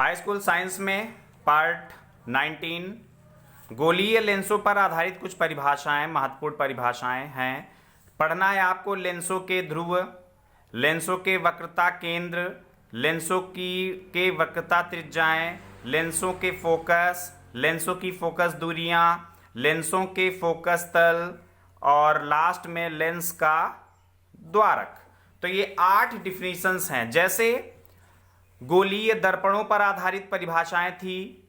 High school science में part 19 गोलीय लेंसों पर आधारित कुछ परिभाषाएं, महत्वपूर्ण परिभाषाएं हैं। पढ़ना है आपको लेंसों के ध्रुव, लेंसों के वक्रता केंद्र, लेंसों के वक्रता त्रिज्याएं, लेंसों के फोकस, लेंसों की फोकस दूरियां, लेंसों के फोकस तल और लास्ट में लेंस का द्वारक। तो ये 8 डिफिनीशंस हैं। जैसे गोलीय दर्पणों पर आधारित परिभाषाएं थी,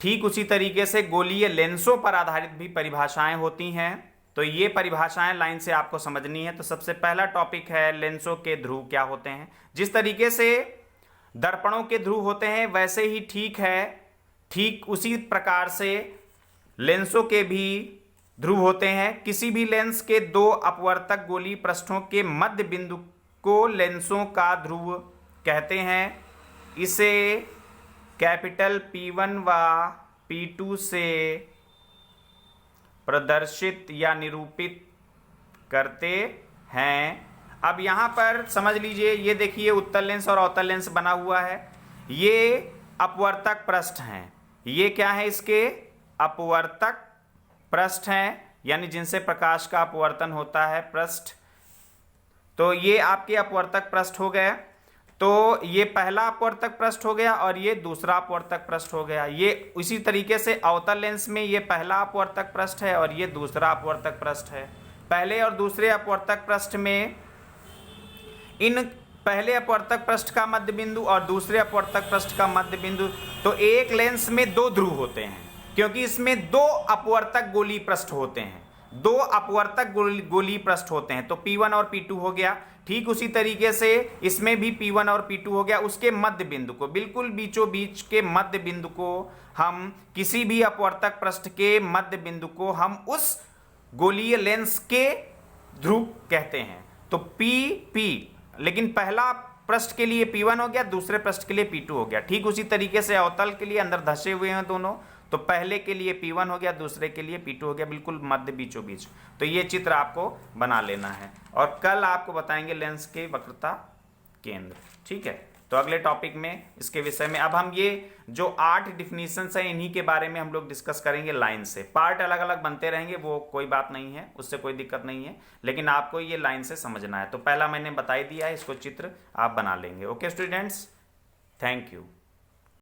ठीक उसी तरीके से गोलीय लेंसों पर आधारित भी परिभाषाएं होती हैं। तो ये परिभाषाएं लाइन से आपको समझनी है। तो सबसे पहला टॉपिक है लेंसों के ध्रुव क्या होते हैं। जिस तरीके से दर्पणों के ध्रुव होते हैं वैसे ही ठीक उसी प्रकार से लेंसों के भी ध्रुव होते हैं। किसी भी लेंस के दो अपवर्तक गोलीय पृष्ठों के मध्य बिंदु को लेंसों का ध्रुव कहते हैं। इसे कैपिटल P1 व P2 से प्रदर्शित या निरूपित करते हैं। अब यहां पर समझ लीजिए, ये देखिए उत्तल लेंस और अवतल लेंस बना हुआ है। ये अपवर्तक पृष्ठ हैं। ये क्या है? इसके अपवर्तक पृष्ठ हैं, यानी जिनसे प्रकाश का अपवर्तन होता है पृष्ठ। तो ये आपके अपवर्तक पृष्ठ हो गए। तो ये पहला अपवर्तक पृष्ठ हो गया और ये दूसरा अपवर्तक पृष्ठ हो गया। ये इसी तरीके से अवतल लेंस में ये पहला अपवर्तक पृष्ठ है और ये दूसरा अपवर्तक पृष्ठ है। पहले और दूसरे अपवर्तक पृष्ठ में इन पहले अपवर्तक पृष्ठ का मध्य बिंदु और दूसरे अपवर्तक पृष्ठ का मध्य बिंदु, तो एक लेंस में दो ध्रुव होते हैं क्योंकि इसमें दो अपवर्तक गोलीय पृष्ठ होते हैं। दो अपवर्तक गोलीय पृष्ठ होते हैं। तो P1 और P2 हो गया। ठीक उसी तरीके से इसमें भी P1 और P2 हो गया। उसके मध्य बिंदु को, बिल्कुल बीचों बीच के मध्य बिंदु को हम, किसी भी अपवर्तक पृष्ठ के मध्य बिंदु को हम उस गोलीय लेंस के ध्रुव कहते हैं। तो P, लेकिन पहला पृष्ठ के लिए P1 हो गया, दूसरे पृष्ठ के लिए P2 हो गया। ठीक उसी तरीके से अवतल के लिए अंदर धसे हुए हैं दोनों। तो पहले के लिए P1 हो गया, दूसरे के लिए P2 हो गया, बिल्कुल मध्य बीचों बीच। तो ये चित्र आपको बना लेना है और कल आपको बताएंगे लेंस के वक्रता केंद्र। ठीक है, तो अगले टॉपिक में इसके विषय में अब हम ये जो 8 डिफिनीशंस हैं इन्हीं के बारे में हम लोग डिस्कस करेंगे लाइन से। पार्ट अलग अलग बनते रहेंगे, वो कोई बात नहीं है, उससे कोई दिक्कत नहीं है, लेकिन आपको ये लाइन से समझना है। तो पहला मैंने बता ही दिया है, इसको चित्र आप बना लेंगे। Okay students, thank you.